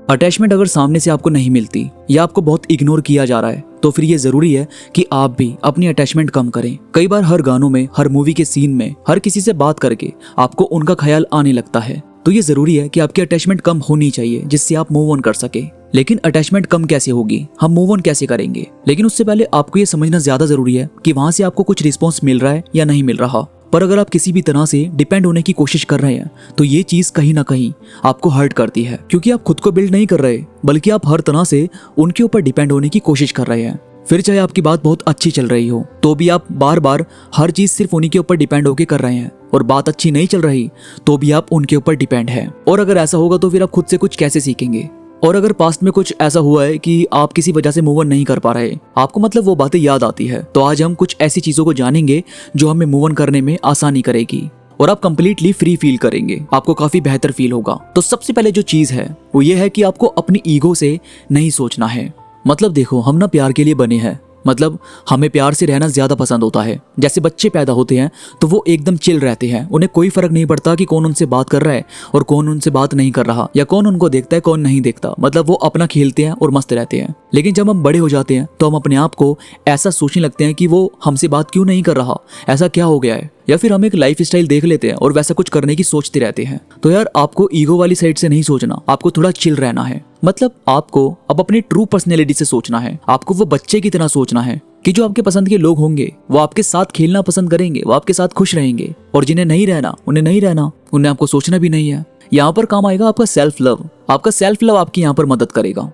Attachment अगर सामने से आपको नहीं मिलती या आपको बहुत इग्नोर किया जा रहा है तो फिर ये जरूरी है कि आप भी अपनी अटैचमेंट कम करें। कई बार हर गानों में, हर मूवी के सीन में, हर किसी से बात करके आपको उनका ख्याल आने लगता है। तो ये जरूरी है कि आपकी अटैचमेंट कम होनी चाहिए जिससे आप मूव ऑन कर सके। लेकिन अटैचमेंट कम कैसे होगी, हम मूव ऑन कैसे करेंगे? लेकिन उससे पहले आपको ये समझना ज्यादा जरूरी है कि वहां से आपको कुछ रिस्पॉन्स मिल रहा है या नहीं मिल रहा। पर अगर आप किसी भी तरह से डिपेंड होने की कोशिश कर रहे हैं तो ये चीज कहीं ना कहीं आपको हर्ट करती है, क्योंकि आप खुद को बिल्ड नहीं कर रहे बल्कि आप हर तरह से उनके ऊपर डिपेंड होने की कोशिश कर रहे हैं। फिर चाहे आपकी बात बहुत अच्छी चल रही हो तो भी आप बार बार हर चीज सिर्फ उन्हीं के ऊपर डिपेंड होके कर रहे हैं, और बात अच्छी नहीं चल रही तो भी आप उनके ऊपर डिपेंड है। और अगर ऐसा होगा तो फिर आप खुद से कुछ कैसे सीखेंगे? और अगर पास्ट में कुछ ऐसा हुआ है कि आप किसी वजह से मूव ऑन नहीं कर पा रहे, आपको मतलब वो बातें याद आती है, तो आज हम कुछ ऐसी चीजों को जानेंगे जो हमें मूव ऑन करने में आसानी करेगी और आप कंप्लीटली फ्री फील करेंगे, आपको काफी बेहतर फील होगा। तो सबसे पहले जो चीज है वो ये है कि आपको अपनी ईगो से नहीं सोचना है। मतलब देखो, हम ना प्यार के लिए बने हैं, मतलब हमें प्यार से रहना ज्यादा पसंद होता है। जैसे बच्चे पैदा होते हैं तो वो एकदम चिल रहते हैं, उन्हें कोई फर्क नहीं पड़ता कि कौन उनसे बात कर रहा है और कौन उनसे बात नहीं कर रहा, या कौन उनको देखता है कौन नहीं देखता। मतलब वो अपना खेलते हैं और मस्त रहते हैं। लेकिन जब हम बड़े हो जाते हैं तो हम अपने आप को ऐसा सोचने लगते हैं कि वो हमसे बात क्यों नहीं कर रहा, ऐसा क्या हो गया है, या फिर हम एक लाइफ स्टाइल देख लेते हैं और वैसा कुछ करने की सोचते रहते हैं। तो यार, आपको ईगो वाली साइड से नहीं सोचना, आपको थोड़ा चिल रहना है। मतलब आपको अब अपनी ट्रू पर्सनैलिटी से सोचना है। आपको वो बच्चे की तरह सोचना है कि जो आपके पसंद के लोग होंगे वो आपके साथ खेलना पसंद करेंगे, वो आपके साथ खुश रहेंगे, और जिन्हें नहीं रहना उन्हें नहीं रहना, उन्हें आपको सोचना भी नहीं है। यहाँ पर काम आएगा आपका सेल्फ लव। आपका सेल्फ लव आपकी यहाँ पर मदद करेगा।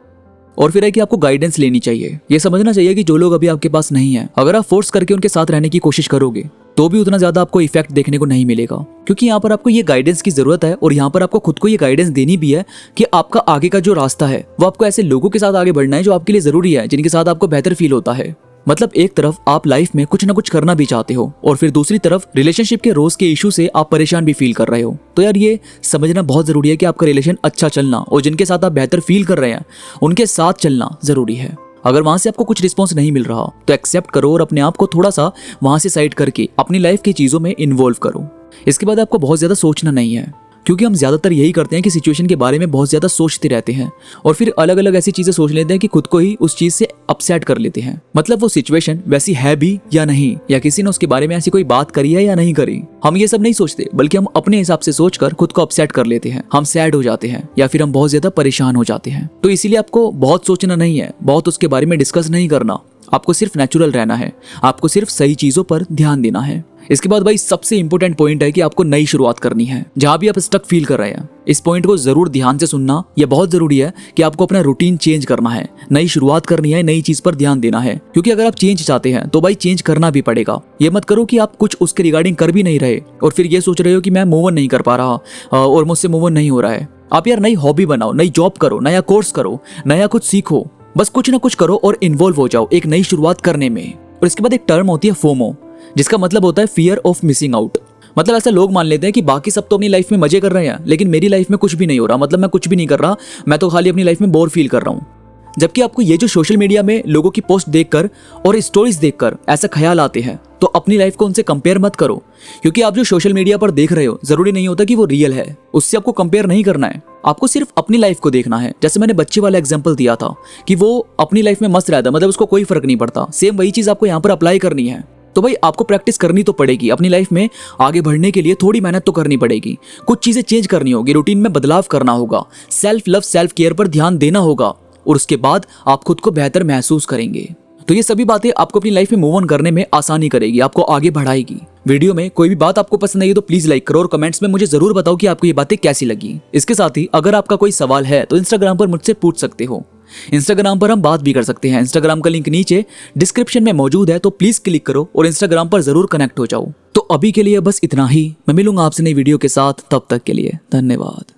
और फिर है कि आपको गाइडेंस लेनी चाहिए। ये समझना चाहिए कि जो लोग अभी आपके पास नहीं है, अगर आप फोर्स करके उनके साथ रहने की कोशिश करोगे तो भी उतना ज्यादा आपको इफेक्ट देखने को नहीं मिलेगा, क्योंकि यहाँ पर आपको ये गाइडेंस की जरूरत है। और यहाँ पर आपको खुद को ये गाइडेंस देनी भी है कि आपका आगे का जो रास्ता है वो आपको ऐसे लोगों के साथ आगे बढ़ना है जो आपके लिए जरूरी है, जिनके साथ आपको बेहतर फील होता है। मतलब एक तरफ आप लाइफ में कुछ ना कुछ करना भी चाहते हो और फिर दूसरी तरफ रिलेशनशिप के रोज के इशू से आप परेशान भी फील कर रहे हो। तो यार, ये समझना बहुत जरूरी है कि आपका रिलेशन अच्छा चलना और जिनके साथ आप बेहतर फील कर रहे हैं उनके साथ चलना जरूरी है। अगर वहां से आपको कुछ रिस्पॉन्स नहीं मिल रहा तो एक्सेप्ट करो और अपने आप को थोड़ा सा वहां से साइड करके अपनी लाइफ की चीजों में इन्वॉल्व करो। इसके बाद आपको बहुत ज्यादा सोचना नहीं है, क्योंकि हम ज्यादातर यही करते हैं कि सिचुएशन के बारे में बहुत ज्यादा सोचते रहते हैं और फिर अलग अलग ऐसी चीजें सोच लेते हैं कि खुद को ही उस चीज से अपसेट कर लेते हैं। मतलब वो सिचुएशन वैसी है भी या नहीं, या किसी ने उसके बारे में ऐसी कोई बात करी है या नहीं करी, हम ये सब नहीं सोचते, बल्कि हम अपने हिसाब से सोचकर खुद को अपसेट कर लेते हैं। हम सैड हो जाते हैं या फिर हम बहुत ज्यादा परेशान हो जाते हैं। तो इसीलिए आपको बहुत सोचना नहीं है, बहुत उसके बारे में डिस्कस नहीं करना। आपको सिर्फ नेचुरल रहना है, आपको सिर्फ सही चीजों पर ध्यान देना है। इसके बाद भाई सबसे इंपॉर्टेंट पॉइंट है कि आपको नई शुरुआत करनी है। जहां भी आप स्टक फील कर रहे हैं, इस पॉइंट को जरूर ध्यान से सुनना। यह बहुत जरूरी है कि आपको अपना रूटीन चेंज करना है, नई शुरुआत करनी है, नई चीज पर ध्यान देना है। क्योंकि अगर आप चेंज चाहते हैं तो भाई चेंज करना भी पड़ेगा। ये मत करो कि आप कुछ उसके रिगार्डिंग कर भी नहीं रहे और फिर ये सोच रहे हो कि मैं मूव ऑन नहीं कर पा रहा और मुझसे मूव ऑन नहीं हो रहा है। आप यार नई हॉबी बनाओ, नई जॉब करो, नया कोर्स करो, नया कुछ सीखो, बस कुछ ना कुछ करो और इन्वॉल्व हो जाओ एक नई शुरुआत करने में। और इसके बाद एक टर्म होती है फोमो, जिसका मतलब होता है फियर ऑफ मिसिंग आउट। मतलब ऐसा लोग मान लेते हैं कि बाकी सब तो अपनी लाइफ में मजे कर रहे हैं लेकिन मेरी लाइफ में कुछ भी नहीं हो रहा, मतलब मैं कुछ भी नहीं कर रहा, मैं तो खाली अपनी लाइफ में बोर फील कर रहा हूँ। जबकि आपको ये जो सोशल मीडिया में लोगों की पोस्ट देखकर और स्टोरीज देखकर ऐसा ख्याल आते हैं, तो अपनी लाइफ को उनसे कंपेयर मत करो। क्योंकि आप जो सोशल मीडिया पर देख रहे हो जरूरी नहीं होता कि वो रियल है, उससे आपको कंपेयर नहीं करना है। आपको सिर्फ अपनी लाइफ को देखना है। जैसे मैंने बच्चे वाला एग्जांपल दिया था कि वो अपनी लाइफ में मस्त रहता है, मतलब उसको कोई फर्क नहीं पड़ता, सेम वही चीज आपको यहाँ पर अप्लाई करनी है। तो भाई आपको प्रैक्टिस करनी तो पड़ेगी, अपनी लाइफ में आगे बढ़ने के लिए थोड़ी मेहनत तो करनी पड़ेगी, कुछ चीजें चेंज करनी होगी, रूटीन में बदलाव करना होगा, सेल्फ लव सेल्फ केयर पर ध्यान देना होगा, और उसके बाद आप खुद को बेहतर महसूस करेंगे। तो ये सभी बातें आपको अपनी लाइफ में मूव ऑन करने में आसानी करेगी, आपको आगे बढ़ाएगी। वीडियो में कोई भी बात आपको पसंद आई तो प्लीज लाइक करो और कमेंट्स में मुझे जरूर बताओ कि आपको ये बातें कैसी लगी। इसके साथ ही अगर आपका कोई सवाल है तो इंस्टाग्राम पर मुझसे पूछ सकते हो। इंस्टाग्राम पर हम बात भी कर सकते हैं। इंस्टाग्राम का लिंक नीचे डिस्क्रिप्शन में मौजूद है, तो प्लीज क्लिक करो और इंस्टाग्राम पर जरूर कनेक्ट हो जाओ। तो अभी के लिए बस इतना ही, मैं मिलूंगा आपसे नई वीडियो के साथ, तब तक के लिए धन्यवाद।